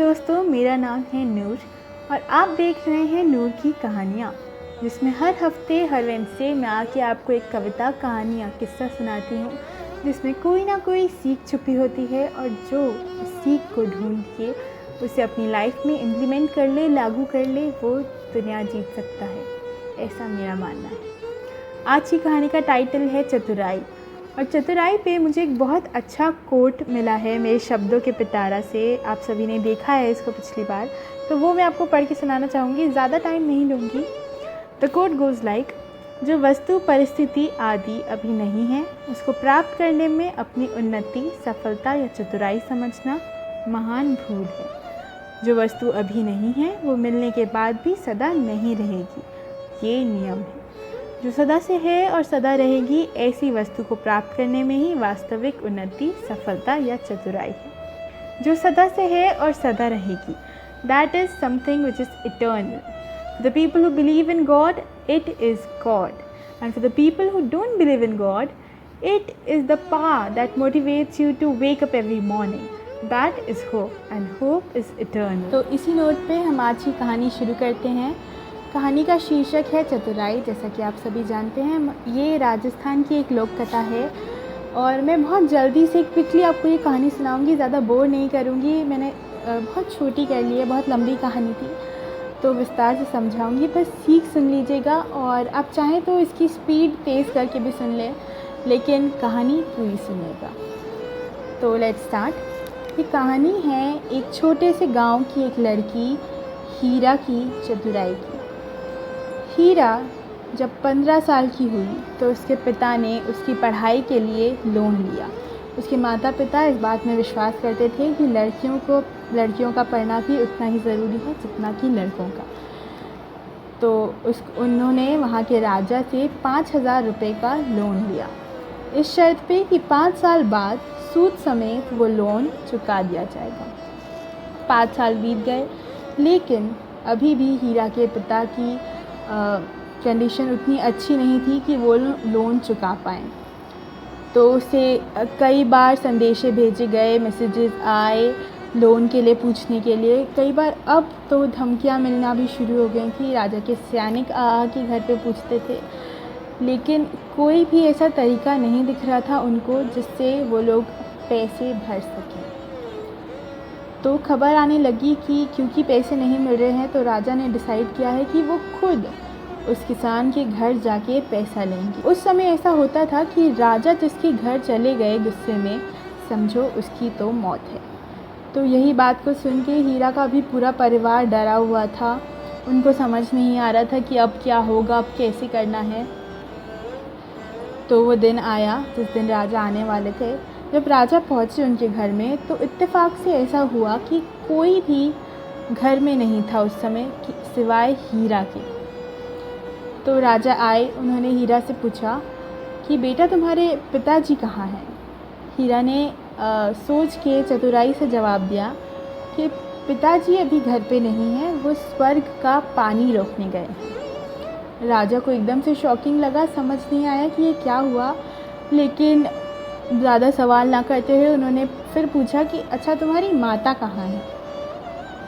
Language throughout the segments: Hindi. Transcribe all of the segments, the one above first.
दोस्तों, मेरा नाम है नूर और आप देख रहे हैं नूर की कहानियाँ, जिसमें हर हफ्ते हर वेडनेसडे मैं आके आपको एक कविता, कहानी या किस्सा सुनाती हूँ, जिसमें कोई ना कोई सीख छुपी होती है और जो उस सीख को ढूंढ के उसे अपनी लाइफ में इम्प्लीमेंट कर ले, लागू कर ले, वो दुनिया जीत सकता है। ऐसा मेरा मानना है। आज की कहानी का टाइटल है चतुराई। और चतुराई पे मुझे एक बहुत अच्छा कोट मिला है मेरे शब्दों के पिटारा से। आप सभी ने देखा है इसको पिछली बार, तो वो मैं आपको पढ़ के सुनाना चाहूँगी। ज़्यादा टाइम नहीं लूँगी। द कोट गोज़ लाइक, जो वस्तु परिस्थिति आदि अभी नहीं है, उसको प्राप्त करने में अपनी उन्नति, सफलता या चतुराई समझना महान भूल है। जो वस्तु अभी नहीं है वो मिलने के बाद भी सदा नहीं रहेगी, ये नियम है। जो सदा से है और सदा रहेगी, ऐसी वस्तु को प्राप्त करने में ही वास्तविक उन्नति, सफलता या चतुराई है। जो सदा से है और सदा रहेगी, that is something which is eternal. For the people who believe in God, it is God. And for the people who don't believe in God, it is the power that motivates you to wake up every morning. That is hope, and hope is eternal. तो इसी नोट पे हम आज की कहानी शुरू करते हैं। कहानी का शीर्षक है चतुराई। जैसा कि आप सभी जानते हैं, ये राजस्थान की एक लोक कथा है और मैं बहुत जल्दी से क्विकली आपको ये कहानी सुनाऊंगी, ज़्यादा बोर नहीं करूँगी। मैंने बहुत छोटी कर ली है, बहुत लंबी कहानी थी, तो विस्तार से समझाऊंगी। बस सीख सुन लीजिएगा और आप चाहें तो इसकी स्पीड तेज़ करके भी सुन लें, लेकिन कहानी पूरी सुनिएगा। तो लेट्स स्टार्ट। ये कहानी है एक छोटे से गांव की एक लड़की हीरा की चतुराई की। हीरा जब 15 साल की हुई तो उसके पिता ने उसकी पढ़ाई के लिए लोन लिया। उसके माता पिता इस बात में विश्वास करते थे कि लड़कियों का पढ़ना भी उतना ही ज़रूरी है जितना कि लड़कों का। तो उन्होंने वहाँ के राजा से 5,000 रुपये का लोन लिया, इस शर्त पे कि 5 साल बाद सूद समेत वो लोन चुका दिया जाएगा। 5 साल बीत गए, लेकिन अभी भी हीरा के पिता की कंडीशन उतनी अच्छी नहीं थी कि वो लोन चुका पाएँ। तो उसे कई बार संदेशे भेजे गए, मैसेजेस आए लोन के लिए पूछने के लिए। कई बार अब तो धमकियाँ मिलना भी शुरू हो गई थी। राजा के सैनिक के घर पे पूछते थे, लेकिन कोई भी ऐसा तरीका नहीं दिख रहा था उनको जिससे वो लोग पैसे भर सकें। तो खबर आने लगी कि क्योंकि पैसे नहीं मिल रहे हैं, तो राजा ने डिसाइड किया है कि वो खुद उस किसान के घर जाके पैसा लेंगे। उस समय ऐसा होता था कि राजा जिसके घर चले गए गुस्से में, समझो उसकी तो मौत है। तो यही बात को सुन के हीरा का भी पूरा परिवार डरा हुआ था। उनको समझ नहीं आ रहा था कि अब क्या होगा, अब कैसे करना है। तो वो दिन आया जिस दिन राजा आने वाले थे। जब राजा पहुँचे उनके घर में, तो इत्तेफाक से ऐसा हुआ कि कोई भी घर में नहीं था उस समय सिवाय हीरा के। तो राजा आए, उन्होंने हीरा से पूछा कि बेटा तुम्हारे पिताजी कहाँ हैं। हीरा ने सोच के चतुराई से जवाब दिया कि पिताजी अभी घर पे नहीं हैं, वो स्वर्ग का पानी रोकने गए हैं। राजा को एकदम से शॉकिंग लगा, समझ नहीं आया कि ये क्या हुआ, लेकिन ज़्यादा सवाल ना करते हुए उन्होंने फिर पूछा कि अच्छा तुम्हारी माता कहाँ है।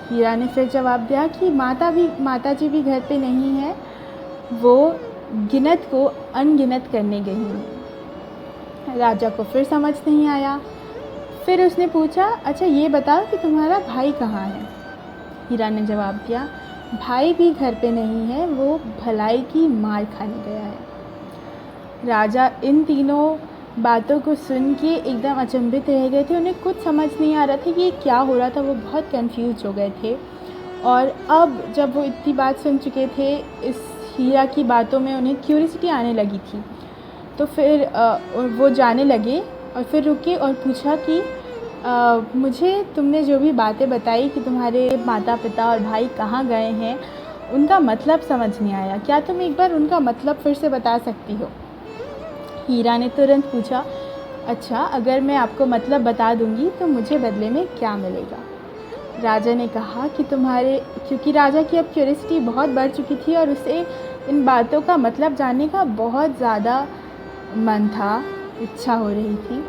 हीरा ने फिर जवाब दिया कि माताजी भी घर पे नहीं है, वो गिनत को अनगिनत करने गई हैं। राजा को फिर समझ नहीं आया। फिर उसने पूछा, अच्छा ये बताओ कि तुम्हारा भाई कहाँ है। हीरा ने जवाब दिया, भाई भी घर पे नहीं है, वो भलाई की मार खाने गया है। राजा इन तीनों बातों को सुन के एकदम अचंभित रह गए थे। उन्हें कुछ समझ नहीं आ रहा था कि ये क्या हो रहा था। वो बहुत कंफ्यूज हो गए थे। और अब जब वो इतनी बात सुन चुके थे, इस हीरा की बातों में उन्हें क्यूरियोसिटी आने लगी थी। तो फिर वो जाने लगे और फिर रुके और पूछा कि मुझे तुमने जो भी बातें बताई कि तुम्हारे माता पिता और भाई कहाँ गए हैं, उनका मतलब समझ नहीं आया। क्या तुम एक बार उनका मतलब फिर से बता सकती हो। हीरा ने तुरंत पूछा, अच्छा अगर मैं आपको मतलब बता दूंगी तो मुझे बदले में क्या मिलेगा। राजा ने कहा कि क्योंकि राजा की अब क्यूरियोसिटी बहुत बढ़ चुकी थी और उसे इन बातों का मतलब जानने का बहुत ज़्यादा मन था, इच्छा हो रही थी।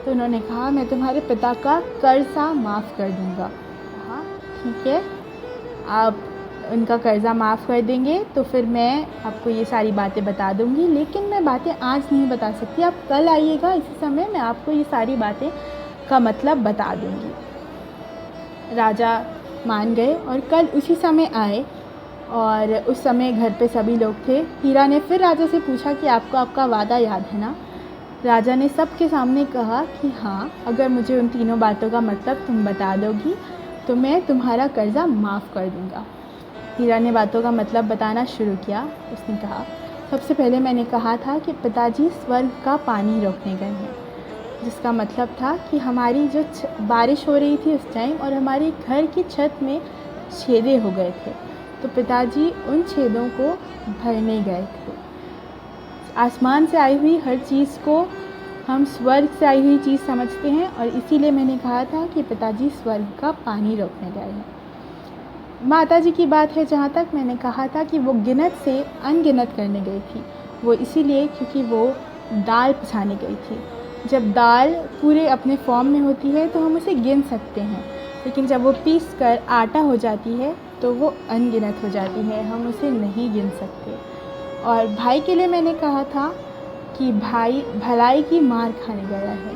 तो उन्होंने कहा, मैं तुम्हारे पिता का कर्जा माफ़ कर दूंगा। हाँ ठीक है, आप उनका कर्ज़ा माफ़ कर देंगे तो फिर मैं आपको ये सारी बातें बता दूँगी, लेकिन मैं बातें आज नहीं बता सकती, आप कल आइएगा इसी समय, मैं आपको ये सारी बातें का मतलब बता दूँगी। राजा मान गए और कल उसी समय आए और उस समय घर पे सभी लोग थे। हीरा ने फिर राजा से पूछा कि आपको आपका वादा याद है ना? राजा ने सबके सामने कहा कि हाँ, अगर मुझे उन तीनों बातों का मतलब तुम बता दोगी तो मैं तुम्हारा कर्ज़ा माफ़ कर दूँगा। हीरा ने बातों का मतलब बताना शुरू किया। उसने कहा, सबसे पहले मैंने कहा था कि पिताजी स्वर्ग का पानी रोकने गए हैं, जिसका मतलब था कि हमारी जो बारिश हो रही थी उस टाइम और हमारे घर की छत में छेदे हो गए थे, तो पिताजी उन छेदों को भरने गए थे। आसमान से आई हुई हर चीज़ को हम स्वर्ग से आई हुई चीज़ समझते हैं और इसीलिए मैंने कहा था कि पिताजी स्वर्ग का पानी रोकने गए हैं। माताजी की बात है जहाँ तक, मैंने कहा था कि वो गिनत से अनगिनत करने गई थी, वो इसीलिए क्योंकि वो दाल पिसाने गई थी। जब दाल पूरे अपने फॉर्म में होती है तो हम उसे गिन सकते हैं, लेकिन जब वो पीस कर आटा हो जाती है तो वो अनगिनत हो जाती है, हम उसे नहीं गिन सकते। और भाई के लिए मैंने कहा था कि भाई भलाई की मार खाने गया है,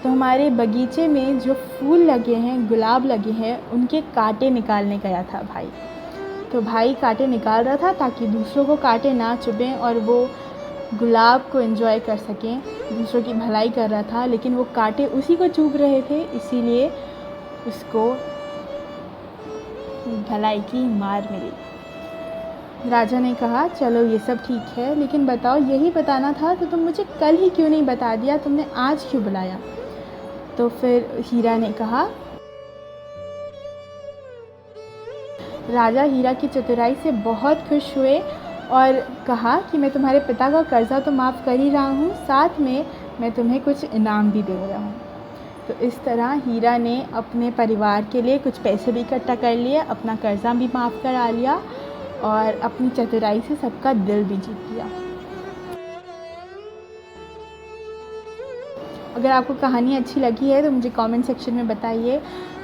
तो हमारे बगीचे में जो फूल लगे हैं, गुलाब लगे हैं, उनके कांटे निकालने गया था भाई। तो भाई कांटे निकाल रहा था ताकि दूसरों को कांटे ना चुभें और वो गुलाब को एंजॉय कर सकें, दूसरों की भलाई कर रहा था, लेकिन वो कांटे उसी को चुभ रहे थे, इसीलिए उसको भलाई की मार मिली। राजा ने कहा, चलो ये सब ठीक है, लेकिन बताओ यही बताना था तो तुम मुझे कल ही क्यों नहीं बता दिया, तुमने आज क्यों बुलाया? तो फिर हीरा ने कहा, राजा हीरा की चतुराई से बहुत खुश हुए और कहा कि मैं तुम्हारे पिता का कर्ज़ा तो माफ़ कर ही रहा हूँ, साथ में मैं तुम्हें कुछ इनाम भी दे रहा हूँ। तो इस तरह हीरा ने अपने परिवार के लिए कुछ पैसे भी इकट्ठा कर लिए, अपना कर्ज़ा भी माफ़ करा लिया और अपनी चतुराई से सबका दिल भी जीत लिया। अगर आपको कहानी अच्छी लगी है तो मुझे कमेंट सेक्शन में बताइए।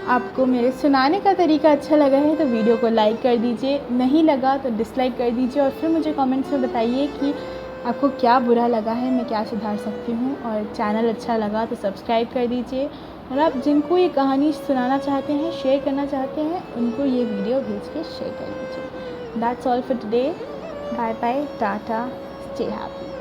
आपको मेरे सुनाने का तरीका अच्छा लगा है तो वीडियो को लाइक कर दीजिए, नहीं लगा तो डिसलाइक कर दीजिए और फिर मुझे कमेंट्स में बताइए कि आपको क्या बुरा लगा है, मैं क्या सुधार सकती हूँ। और चैनल अच्छा लगा तो सब्सक्राइब कर दीजिए और आप जिनको ये कहानी सुनाना चाहते हैं, शेयर करना चाहते हैं, उनको ये वीडियो भेज के शेयर कर दीजिए। That's all for today. Bye bye, tata, stay happy.